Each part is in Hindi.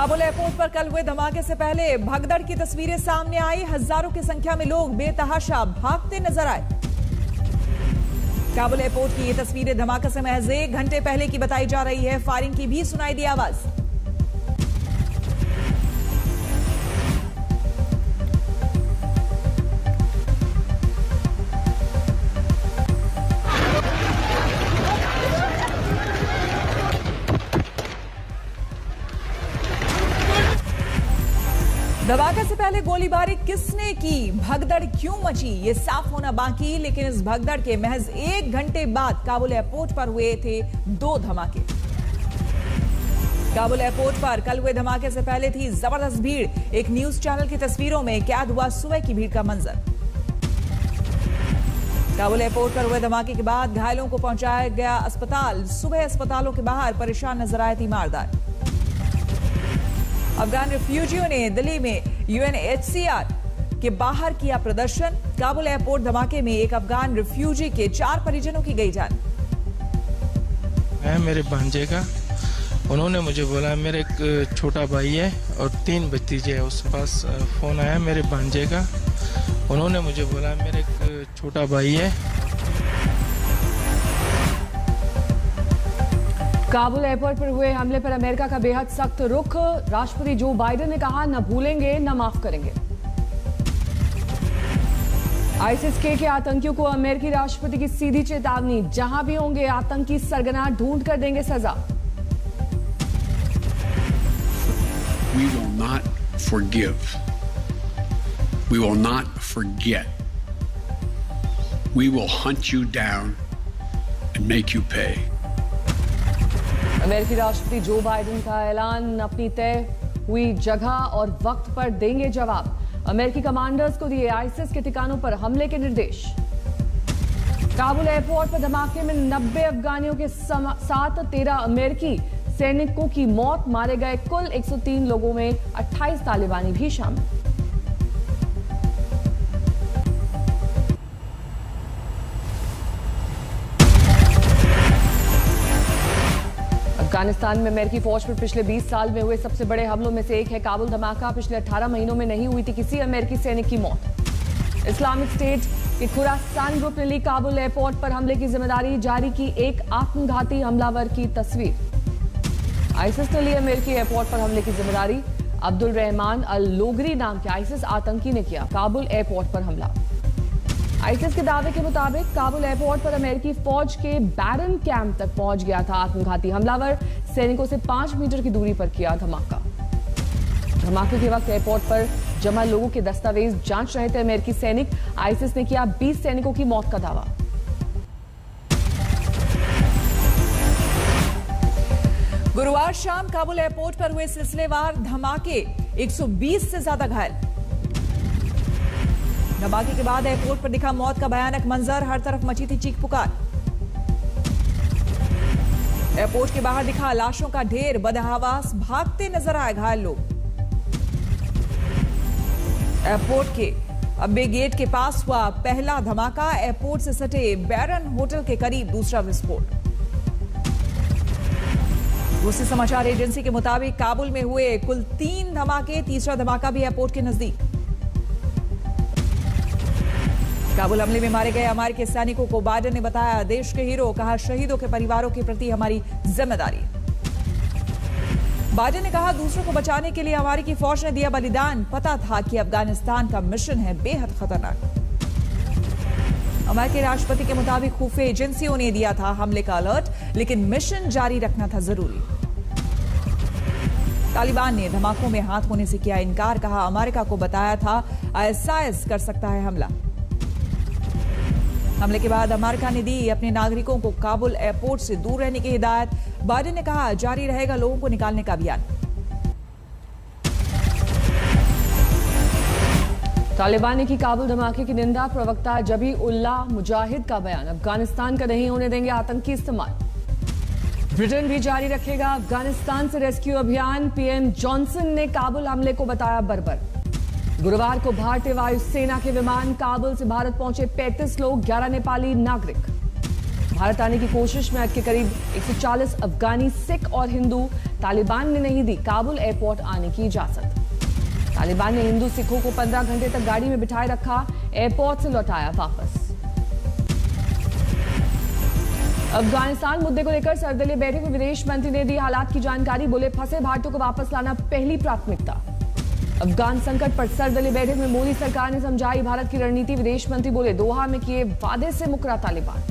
काबुल एयरपोर्ट पर कल हुए धमाके से पहले भगदड़ की तस्वीरें सामने आई। हजारों की संख्या में लोग बेतहाशा भागते नजर आए। काबुल एयरपोर्ट की ये तस्वीरें धमाके से महज 1 घंटे पहले की बताई जा रही है। फायरिंग की भी सुनाई दी आवाज। धमाके से पहले गोलीबारी किसने की, भगदड़ क्यों मची, ये साफ होना बाकी। लेकिन इस भगदड़ के महज 1 घंटे बाद काबुल एयरपोर्ट पर हुए थे 2 धमाके। काबुल एयरपोर्ट पर कल हुए धमाके से पहले थी जबरदस्त भीड़। एक न्यूज चैनल की तस्वीरों में कैद हुआ सुबह की भीड़ का मंजर। काबुल एयरपोर्ट पर हुए धमाके के बाद घायलों को पहुंचाया गया अस्पताल। सुबह अस्पतालों के बाहर परेशान नजर आए तीमारदार। अफगान रिफ्यूजियों ने दिल्ली में यूएनएचसीआर के बाहर किया प्रदर्शन। काबुल एयरपोर्ट धमाके में एक अफगान रिफ्यूजी के 4 परिजनों की गई जान। मैं मेरे भांजे का, उन्होंने मुझे बोला मेरे एक छोटा भाई है और 3 भतीजे है। उसके पास फोन आया मेरे भांजे का, उन्होंने मुझे बोला मेरे एक छोटा भाई है। काबुल एयरपोर्ट पर हुए हमले पर अमेरिका का बेहद सख्त रुख। राष्ट्रपति जो बाइडेन ने कहा, न भूलेंगे न माफ करेंगे। आईसिस के आतंकियों को अमेरिकी राष्ट्रपति की सीधी चेतावनी, जहां भी होंगे आतंकी सरगना ढूंढ कर देंगे सजा। We will not forgive. We will not forget. We will hunt you down and make you pay. अमेरिकी राष्ट्रपति जो बाइडेन का ऐलान, अपनी तय हुई जगह और वक्त पर देंगे जवाब। अमेरिकी कमांडर्स को दिए आईसिस के ठिकानों पर हमले के निर्देश। काबुल एयरपोर्ट पर धमाके में 90 अफगानियों के साथ 13 अमेरिकी सैनिकों की मौत, मारे गए कुल 103 लोगों में 28 तालिबानी भी शामिल। अफगानिस्तान में अमेरिकी फौज पर पिछले 20 साल में हुए सबसे बड़े हमलों में से एक है काबुल धमाका। पिछले 18 महीनों में नहीं हुई थी किसी अमेरिकी सैनिक की मौत। इस्लामिक स्टेट के खुरासान ग्रुप ने ली काबुल एयरपोर्ट पर हमले की जिम्मेदारी, जारी की एक आत्मघाती हमलावर की तस्वीर। आईसिस ने ली अमेरिकी एयरपोर्ट पर हमले की जिम्मेदारी। अब्दुल रहमान अल लोगरी नाम के आईसिस आतंकी ने किया काबुल एयरपोर्ट पर हमला। आईसिस के दावे के मुताबिक काबुल एयरपोर्ट पर अमेरिकी फौज के बैरन कैंप तक पहुंच गया था आत्मघाती हमलावर। सैनिकों से 5 मीटर की दूरी पर किया धमाका। धमाके के वक्त एयरपोर्ट पर जमा लोगों के दस्तावेज जांच रहे थे अमेरिकी सैनिक। आईसिस ने किया 20 सैनिकों की मौत का दावा। गुरुवार शाम काबुल एयरपोर्ट पर हुए सिलसिलेवार धमाके, 120 से ज्यादा घायल। धमाके के बाद एयरपोर्ट पर दिखा मौत का भयानक मंजर। हर तरफ मची थी चीख पुकार। एयरपोर्ट के बाहर दिखा लाशों का ढेर, बदहवास भागते नजर आए घायल लोग। एयरपोर्ट के अब्बे गेट के पास हुआ पहला धमाका। एयरपोर्ट से सटे बैरन होटल के करीब दूसरा विस्फोट। रूसी समाचार एजेंसी के मुताबिक काबुल में हुए कुल 3 धमाके, तीसरा धमाका भी एयरपोर्ट के नजदीक। काबुल हमले में मारे गए अमेरिकी सैनिकों को बाइडेन ने बताया देश के हीरो, कहा शहीदों के परिवारों के प्रति हमारी जिम्मेदारी। बाइडेन ने कहा दूसरों को बचाने के लिए अमेरिकी फौज ने दिया बलिदान। पता था कि अफगानिस्तान का मिशन है बेहद खतरनाक। अमेरिकी राष्ट्रपति के मुताबिक खुफिया एजेंसियों ने दिया था हमले का अलर्ट, लेकिन मिशन जारी रखना था जरूरी। तालिबान ने धमाकों में हाथ होने से किया इनकार, कहा अमेरिका को बताया था आईएसआईएस कर सकता है हमला। हमले के बाद अमेरिका ने दी अपने नागरिकों को काबुल एयरपोर्ट से दूर रहने की हिदायत। बाइडेन ने कहा जारी रहेगा लोगों को निकालने का अभियान। तालिबान ने की काबुल धमाके की निंदा। प्रवक्ता जबी उल्लाह मुजाहिद का बयान, अफगानिस्तान का नहीं होने देंगे आतंकी इस्तेमाल। ब्रिटेन भी जारी रखेगा अफगानिस्तान से रेस्क्यू अभियान। पीएम जॉनसन ने काबुल हमले को बताया बर्बर। गुरुवार को भारतीय वायुसेना के विमान काबुल से भारत पहुंचे 35 लोग, 11 नेपाली नागरिक। भारत आने की कोशिश में अटके करीब 140 अफगानी, सिख और हिंदू। तालिबान ने नहीं दी काबुल एयरपोर्ट आने की इजाजत। तालिबान ने हिंदू सिखों को 15 घंटे तक गाड़ी में बिठाए रखा, एयरपोर्ट से लौटाया वापस। अफगानिस्तान मुद्दे को लेकर सर्वदलीय बैठक में विदेश मंत्री ने दी हालात की जानकारी। बोले, फंसे भारतीयों को वापस लाना पहली प्राथमिकता। अफगान संकट पर सर्वदलीय बैठक में मोदी सरकार ने समझाई भारत की रणनीति। विदेश मंत्री बोले, दोहा में किए वादे से मुकरा तालिबान।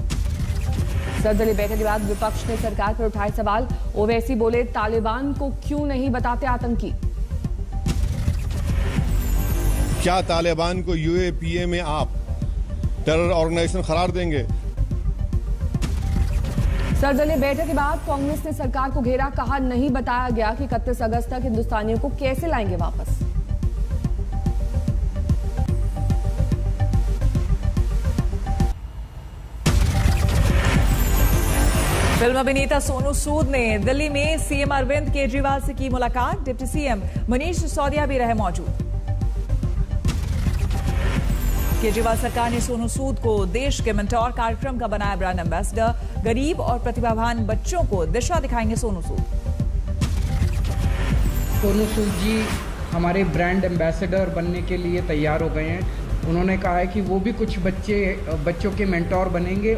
सर्वदलीय बैठक के बाद विपक्ष ने सरकार पर उठाए सवाल। ओवैसी बोले, तालिबान को क्यों नहीं बताते आतंकी। क्या तालिबान को यूएपीए में आप टेरर ऑर्गेनाइजेशन करार देंगे? सर्वदलीय बैठक के बाद कांग्रेस ने सरकार को घेरा। कहा, नहीं बताया गया कि 31 अगस्त तक हिंदुस्तानियों को कैसे लाएंगे वापस। फिल्म अभिनेता सोनू सूद ने दिल्ली में सीएम अरविंद केजरीवाल से की मुलाकात। डिप्टी सीएम मनीष सिसोदिया भी रहे मौजूद। केजरीवाल सरकार ने सोनू सूद को देश के मेंटोर कार्यक्रम का बनाया ब्रांड एम्बेसडर। गरीब और प्रतिभावान बच्चों को दिशा दिखाएंगे सोनू सूद। सोनू सूद जी हमारे ब्रांड एम्बेसडर बनने के लिए तैयार हो गए हैं। उन्होंने कहा है कि वो भी कुछ बच्चों के मेंटोर बनेंगे।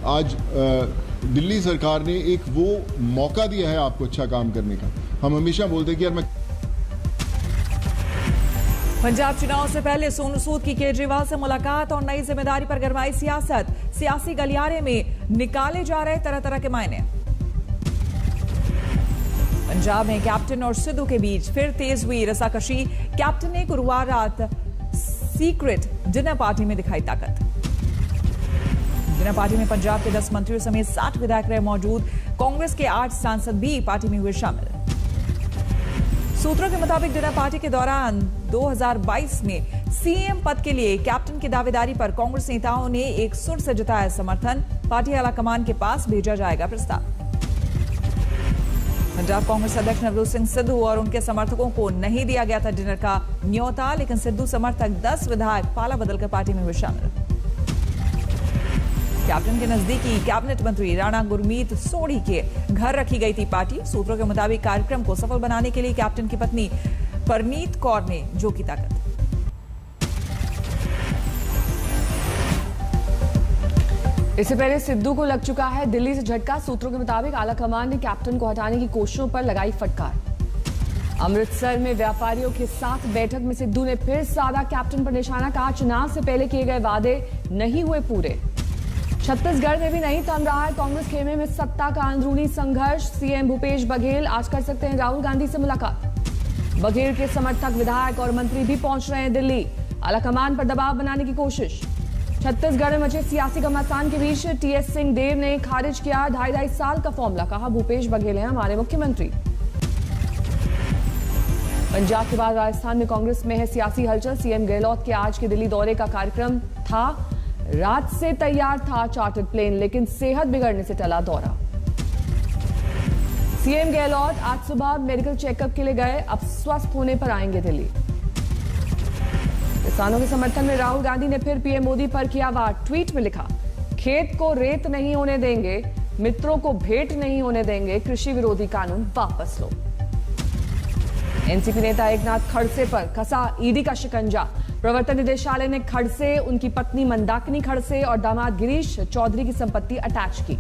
आज दिल्ली सरकार ने एक वो मौका दिया है आपको अच्छा काम करने का। हम हमेशा बोलते हैं कि यार मैं पंजाब चुनाव से पहले सोनू सूद की केजरीवाल से मुलाकात और नई जिम्मेदारी पर गरमाई सियासत। सियासी गलियारे में निकाले जा रहे तरह तरह के मायने। पंजाब में कैप्टन और सिद्धू के बीच फिर तेज हुई रस्साकशी। कैप्टन ने गुरुवार रात सीक्रेट डिनर पार्टी में दिखाई ताकत। डिनर पार्टी में पंजाब के 10 मंत्रियों समेत 60 विधायक रहे मौजूद। कांग्रेस के 8 सांसद भी पार्टी में हुए शामिल। सूत्रों के मुताबिक डिनर पार्टी के दौरान 2022 में सीएम पद के लिए कैप्टन की दावेदारी पर कांग्रेस नेताओं ने एक सुर से जताया समर्थन। पार्टी आलाकमान के पास भेजा जाएगा प्रस्ताव। पंजाब कांग्रेस अध्यक्ष नवजोत सिंह सिद्धू और उनके समर्थकों को नहीं दिया गया था डिनर का न्योता, लेकिन सिद्धू समर्थक 10 विधायक पाला बदलकर पार्टी में हुए शामिल। कैप्टन के नजदीकी कैबिनेट मंत्री राणा गुरमीत सोढ़ी के घर रखी गई थी पार्टी। सूत्रों के मुताबिक कार्यक्रम को सफल बनाने के लिए कैप्टन की पत्नी परनीत कौर ने झोंकी ताकत। इससे पहले सिद्धू को लग चुका है दिल्ली से झटका। सूत्रों के मुताबिक आलाकमान ने कैप्टन को हटाने की कोशिशों पर लगाई फटकार। अमृतसर में व्यापारियों के साथ बैठक में सिद्धू ने फिर साधा कैप्टन पर निशाना। कहा, चुनाव से पहले किए गए वादे नहीं हुए पूरे। छत्तीसगढ़ में भी नहीं थम रहा है कांग्रेस खेमे में सत्ता का अंदरूनी संघर्ष। सीएम भूपेश बघेल आज कर सकते हैं राहुल गांधी से मुलाकात। बघेल के समर्थक विधायक और मंत्री भी पहुंच रहे हैं दिल्ली। आलाकमान पर दबाव बनाने की कोशिश। छत्तीसगढ़ में मचे सियासी घमासान के बीच टीएस सिंहदेव ने खारिज किया 2.5 साल का फॉर्मूला। कहा, भूपेश बघेल हैं हमारे मुख्यमंत्री। पंजाब के बाद राजस्थान में कांग्रेस में है सियासी हलचल। सीएम गहलोत के आज के दिल्ली दौरे का कार्यक्रम था। रात से तैयार था चार्टर्ड प्लेन, लेकिन सेहत बिगड़ने से टला दौरा। सीएम गहलोत आज सुबह मेडिकल चेकअप के लिए गए। अब स्वस्थ होने पर आएंगे दिल्ली। किसानों के समर्थन में राहुल गांधी ने फिर पीएम मोदी पर किया वार। ट्वीट में लिखा, खेत को रेत नहीं होने देंगे, मित्रों को भेंट नहीं होने देंगे, कृषि विरोधी कानून वापस लो। एनसीपी नेता एकनाथ खड़से पर कसा ईडी का शिकंजा। प्रवर्तन निदेशालय ने खड़से, उनकी पत्नी मंदाकिनी खड़से और दामाद गिरीश चौधरी की संपत्ति अटैच की।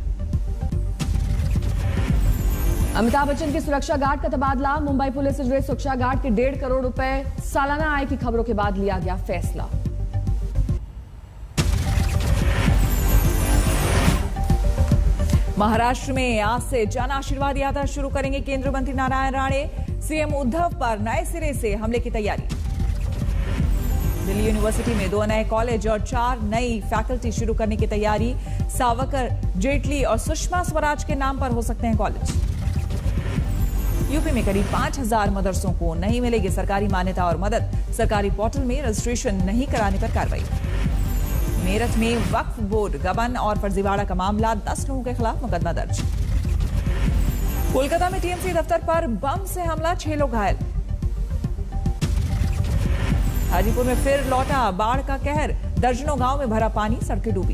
अमिताभ बच्चन के सुरक्षा गार्ड का तबादला। मुंबई पुलिस से जुड़े सुरक्षा गार्ड के 1.5 करोड़ रुपए सालाना आय की खबरों के बाद लिया गया फैसला। महाराष्ट्र में आज से जन आशीर्वाद यात्रा शुरू करेंगे केंद्रीय मंत्री नारायण राणे। सीएम उद्धव पर नए सिरे से हमले की तैयारी। दिल्ली यूनिवर्सिटी में 2 नए कॉलेज और 4 नई फैकल्टी शुरू करने की तैयारी। सावरकर, जेटली और सुषमा स्वराज के नाम पर हो सकते हैं कॉलेज। यूपी में करीब 5000 मदरसों को नहीं मिलेगी सरकारी मान्यता और मदद। सरकारी पोर्टल में रजिस्ट्रेशन नहीं कराने पर कार्रवाई। मेरठ में वक्फ बोर्ड गबन और फर्जीवाड़ा का मामला, 10 लोगों के खिलाफ मुकदमा दर्ज। कोलकाता में टीएमसी दफ्तर पर बम से हमला, 6 लोग घायल। हाजीपुर में फिर लौटा बाढ़ का कहर, दर्जनों गांव में भरा पानी, सड़कें डूबी।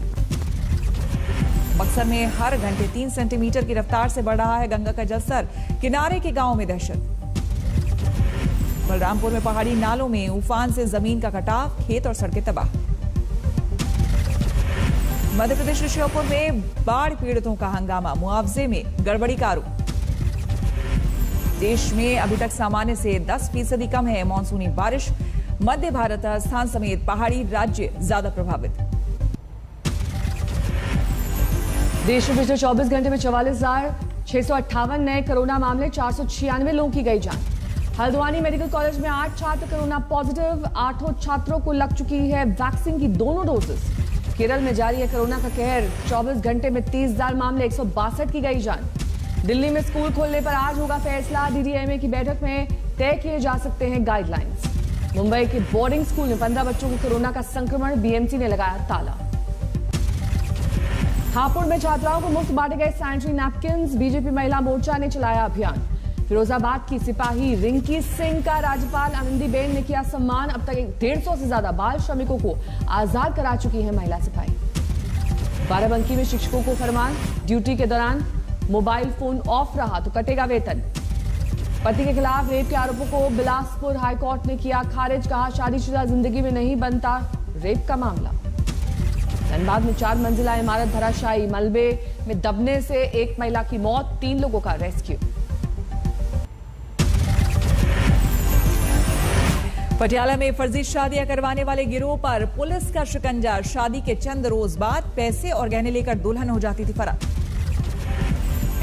बक्सर में हर घंटे 3 सेंटीमीटर की रफ्तार से बढ़ रहा है गंगा का जलस्तर, किनारे के गांव में दहशत। बलरामपुर में पहाड़ी नालों में उफान से जमीन का कटाव, खेत और सड़कें तबाह। मध्य प्रदेश के श्योपुर में बाढ़ पीड़ितों का हंगामा, मुआवजे में गड़बड़ी का आरोप। देश में अभी तक सामान्य से 10% कम है मानसूनी बारिश, मध्य भारत, राजस्थान समेत पहाड़ी राज्य ज्यादा प्रभावित। देश में पिछले 24 घंटे में 44,658 नए कोरोना मामले, 496 लोगों की गई जान। हल्द्वानी मेडिकल कॉलेज में 8 छात्र कोरोना पॉजिटिव, 8 छात्रों को लग चुकी है वैक्सीन की दोनों डोजेस। केरल में जारी है कोरोना का कहर, 24 घंटे में 30,000 मामले, 162 की गई जान। दिल्ली में स्कूल खोलने पर आज होगा फैसला, डीडीएमए की बैठक में तय किए जा सकते हैं गाइडलाइंस। मुंबई के बोर्डिंग स्कूल में 15 बच्चों को कोरोना का संक्रमण, बीएमसी ने लगाया ताला। हापुड़ में छात्राओं को मुफ्त बांटे गए सैनिटरी नैपकिन, बीजेपी महिला मोर्चा ने चलाया अभियान। फिरोजाबाद की सिपाही रिंकी सिंह का राज्यपाल आनंदीबेन ने किया सम्मान। अब तक 150 से ज्यादा बाल श्रमिकों को आजाद करा चुकी है महिला सिपाही। बाराबंकी में शिक्षकों को फरमान, ड्यूटी के दौरान मोबाइल फोन ऑफ रहा तो कटेगा वेतन। पति के खिलाफ रेप के आरोपों को बिलासपुर हाईकोर्ट ने किया खारिज, कहा शादीशुदा जिंदगी में नहीं बनता रेप का मामला। धनबाद में 4 मंजिला इमारत धराशायी, मलबे में दबने से एक महिला की मौत, 3 लोगों का रेस्क्यू। पटियाला में फर्जी शादियां करवाने वाले गिरोह पर पुलिस का शिकंजा, शादी के चंद रोज बाद पैसे और गहने लेकर दुल्हन हो जाती थी फरार।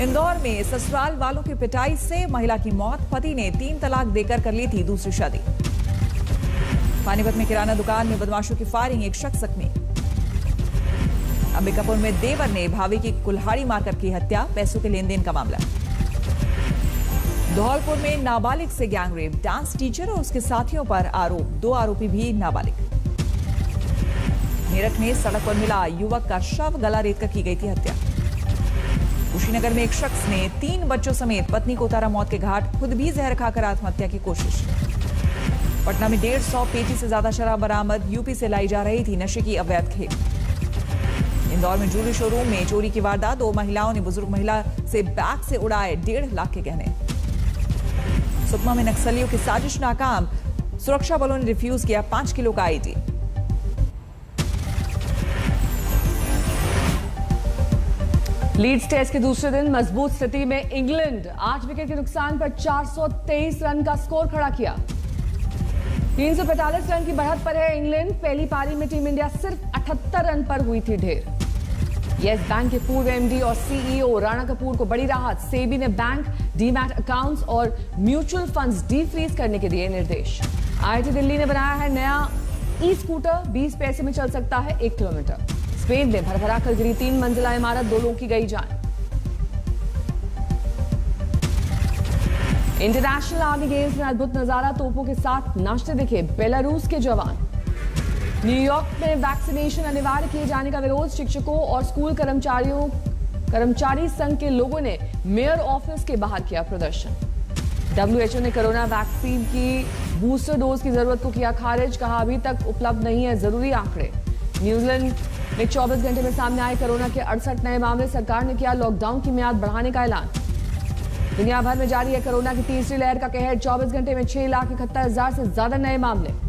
इंदौर में ससुराल वालों की पिटाई से महिला की मौत, पति ने 3 तलाक देकर कर ली थी दूसरी शादी। पानीपत में किराना दुकान में बदमाशों की फायरिंग, एक शख्स जख्मी। अंबिकापुर में देवर ने भाभी की कुल्हाड़ी मारकर की हत्या, पैसों के लेन देन का मामला। धौलपुर में नाबालिग से गैंगरेप, डांस टीचर और उसके साथियों पर आरोप, 2 आरोपी भी नाबालिग। मेरठ में सड़क पर मिला युवक का शव, गला रेतकर की गई थी हत्या। कुशीनगर में एक शख्स ने 3 बच्चों समेत पत्नी को उतारा मौत के घाट, खुद भी जहर खाकर आत्महत्या की कोशिश। पटना में 150 पेटी से ज्यादा शराब बरामद, यूपी से लाई जा रही थी नशे की अवैध खेप। इंदौर में ज्वेलरी शोरूम में चोरी की वारदात, 2 महिलाओं ने बुजुर्ग महिला से बैग से उड़ाए 1.5 लाख के गहने। सुकमा में नक्सलियों की साजिश नाकाम, सुरक्षा बलों ने रिफ्यूज किया 5 किलो का आईडी। लीड्स टेस्ट के दूसरे दिन मजबूत स्थिति में इंग्लैंड, 8 विकेट के नुकसान पर 423 रन का स्कोर खड़ा किया। 345 रन की बढ़त पर है इंग्लैंड। पहली पारी में टीम इंडिया सिर्फ 78 रन पर हुई थी ढेर। येस बैंक के पूर्व एमडी और सीईओ राणा कपूर को बड़ी राहत, सेबी ने बैंक, डीमैट अकाउंट्स और म्यूचुअल फंड्स डीफ्रीज करने के दिए निर्देश। आईआईटी दिल्ली ने बनाया है नया ई स्कूटर, 20 पैसे में चल सकता है 1 किलोमीटर। स्पेन में भरभरा कर गिरी 3 मंजिला इमारत, 2 लोगों की गई जान। इंटरनेशनल आर्मी गेम्स में अद्भुत नजारा, तोपों के साथ नाचते दिखे बेलारूस के जवान। न्यूयॉर्क में वैक्सीनेशन अनिवार्य किए जाने का विरोध, शिक्षकों और स्कूल कर्मचारी संघ के लोगों ने मेयर ऑफिस के बाहर किया प्रदर्शन। WHO ने कोरोना वैक्सीन की बूस्टर डोज की जरूरत को किया खारिज, कहा अभी तक उपलब्ध नहीं है जरूरी आंकड़े। न्यूजीलैंड में 24 घंटे में सामने आए कोरोना के 68 नए मामले, सरकार ने किया लॉकडाउन की मियाद बढ़ाने का ऐलान। दुनिया भर में जारी है कोरोना की तीसरी लहर का कहर, 24 घंटे में 6,71,000 से ज्यादा नए मामले।